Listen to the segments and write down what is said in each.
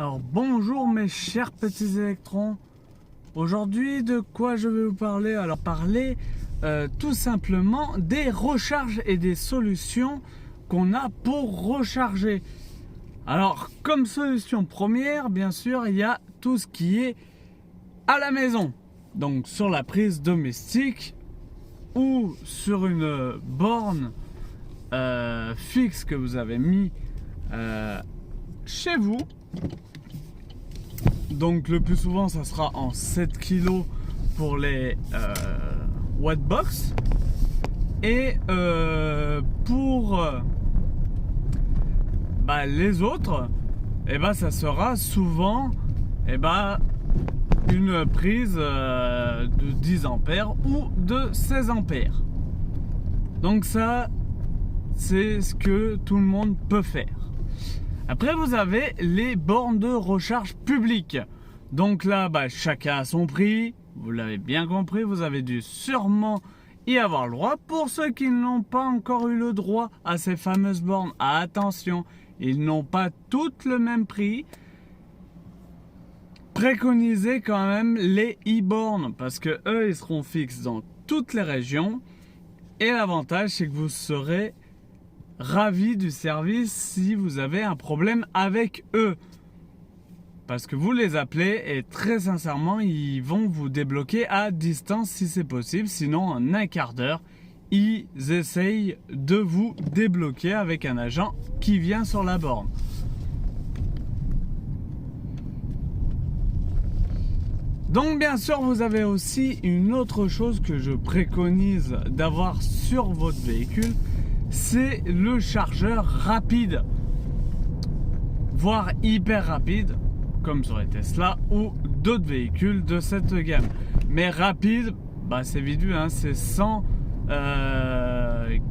Alors bonjour mes chers petits électrons. Aujourd'hui de quoi je vais vous parler? Alors tout simplement des recharges et des solutions qu'on a pour recharger. Alors comme solution première, bien sûr, il y a tout ce qui est à la maison. Donc sur la prise domestique ou sur une borne fixe que vous avez mis chez vous. Donc le plus souvent ça sera en 7 kg pour les Wattbox et pour les autres ça sera souvent une prise de 10 ampères ou de 16 ampères. Donc ça c'est ce que tout le monde peut faire. Après vous avez les bornes de recharge publiques. Donc là chacun a son prix, vous l'avez bien compris, vous avez dû sûrement y avoir le droit. Pour ceux qui n'ont pas encore eu le droit à ces fameuses bornes, attention, ils n'ont pas toutes le même prix. Préconisez quand même les e-bornes parce que eux ils seront fixes dans toutes les régions et l'avantage c'est que vous serez ravi du service si vous avez un problème avec eux, parce que vous les appelez et très sincèrement ils vont vous débloquer à distance si c'est possible, sinon en un quart d'heure ils essayent de vous débloquer avec un agent qui vient sur la borne. Donc bien sûr vous avez aussi une autre chose que je préconise d'avoir sur votre véhicule, c'est le chargeur rapide, voire hyper rapide, comme sur les Tesla ou d'autres véhicules de cette gamme. Mais rapide, c'est vite vu, c'est 100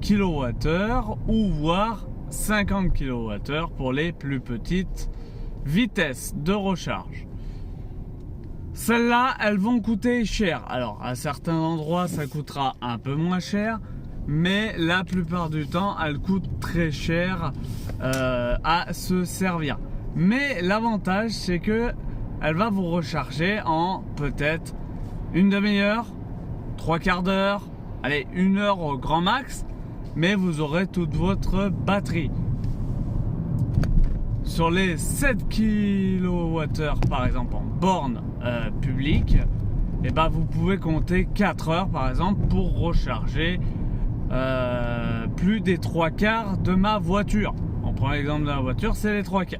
kWh ou voire 50 kWh pour les plus petites vitesses de recharge. Celles-là, elles vont coûter cher. Alors, à certains endroits, ça coûtera un peu moins cher. Mais la plupart du temps, elle coûte très cher à se servir. Mais l'avantage, c'est que elle va vous recharger en peut-être une demi-heure, 3 quarts d'heure, allez, 1 heure au grand max, mais vous aurez toute votre batterie. Sur les 7 kWh par exemple en borne publique, vous pouvez compter 4 heures par exemple pour recharger plus des 3 quarts de ma voiture. On prend l'exemple de la voiture, c'est les 3 quarts.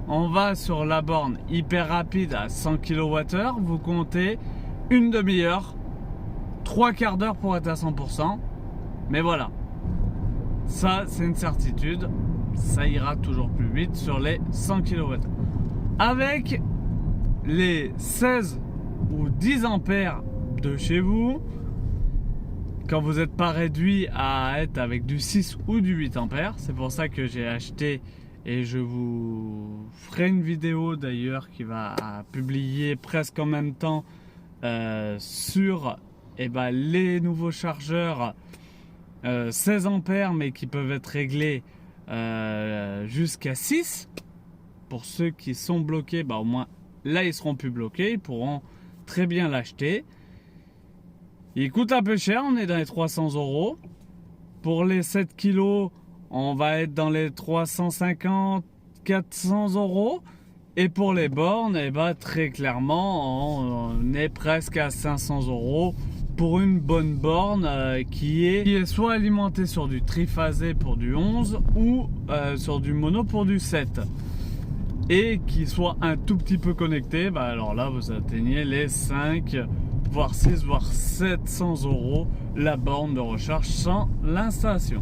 On va sur la borne hyper rapide à 100 kWh, vous comptez une demi-heure, 3 quarts d'heure pour être à 100%. Mais voilà, ça c'est une certitude, ça ira toujours plus vite sur les 100 kWh. Avec les 16 ou 10 ampères de chez vous, quand vous n'êtes pas réduit à être avec du 6 ou du 8 ampères, c'est pour ça que j'ai acheté et je vous ferai une vidéo d'ailleurs qui va publier presque en même temps sur les nouveaux chargeurs 16 ampères mais qui peuvent être réglés jusqu'à 6. Pour ceux qui sont bloqués, au moins là ils seront plus bloqués, ils pourront très bien l'acheter. Il coûte un peu cher, on est dans les 300 €. Pour les 7 kg, on va être dans les 350-400 €. Et pour les bornes, très clairement, on est presque à 500 € pour une bonne borne qui est soit alimentée sur du triphasé pour du 11 ou sur du mono pour du 7. Et qui soit un tout petit peu connecté, alors là vous atteignez les 5 voire 6 voire 700 € la borne de recharge sans l'installation.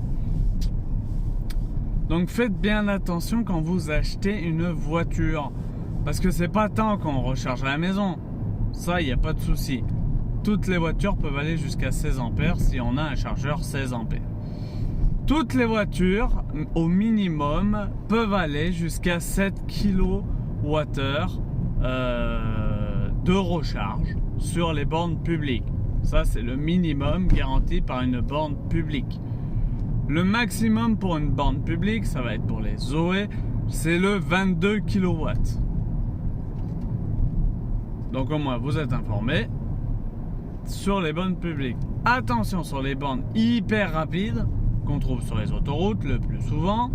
Donc faites bien attention quand vous achetez une voiture, parce que c'est pas tant qu'on recharge à la maison, ça il n'y a pas de souci. Toutes les voitures peuvent aller jusqu'à 16 ampères si on a un chargeur 16 ampères. Toutes les voitures au minimum peuvent aller jusqu'à 7 kWh de recharge sur les bornes publiques. Ça c'est le minimum garanti par une borne publique. Le maximum pour une borne publique, ça va être pour les Zoé, c'est le 22 kW. Donc au moins vous êtes informés sur les bornes publiques. Attention sur les bornes hyper rapides qu'on trouve sur les autoroutes le plus souvent.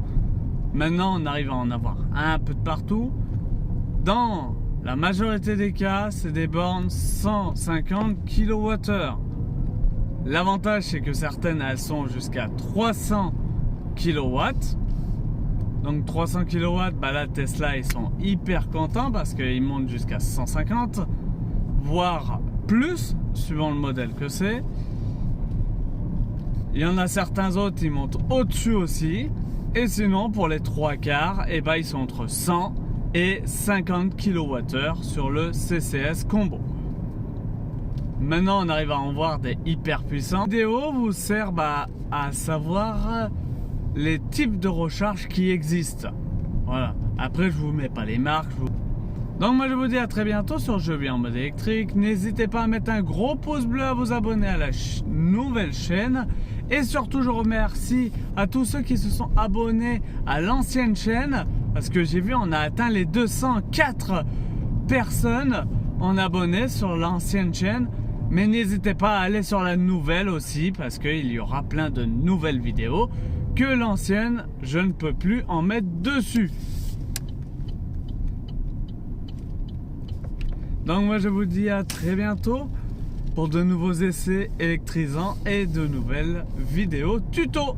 Maintenant on arrive à en avoir un peu de partout. Dans la majorité des cas, c'est des bornes 150 kWh. L'avantage c'est que certaines elles sont jusqu'à 300 kW. Donc 300 kW, bah là Tesla ils sont hyper contents parce qu'ils montent jusqu'à 150, voire plus, suivant le modèle que c'est. Il y en a certains autres, ils montent au-dessus aussi. Et sinon, pour les trois quarts, et bah, ils sont entre 100 et 50 kWh sur le CCS Combo. Maintenant, on arrive à en voir des hyper puissants. La vidéo vous sert à savoir les types de recharge qui existent. Voilà. Après, je vous mets pas les marques. Donc moi je vous dis à très bientôt sur Je vis en mode électrique. N'hésitez pas à mettre un gros pouce bleu, à vous abonner à la nouvelle chaîne. Et surtout je remercie à tous ceux qui se sont abonnés à l'ancienne chaîne. Parce que j'ai vu on a atteint les 204 personnes en abonnés sur l'ancienne chaîne. Mais n'hésitez pas à aller sur la nouvelle aussi. Parce qu'il y aura plein de nouvelles vidéos. Que l'ancienne je ne peux plus en mettre dessus. Donc moi je vous dis à très bientôt pour de nouveaux essais électrisants et de nouvelles vidéos tuto.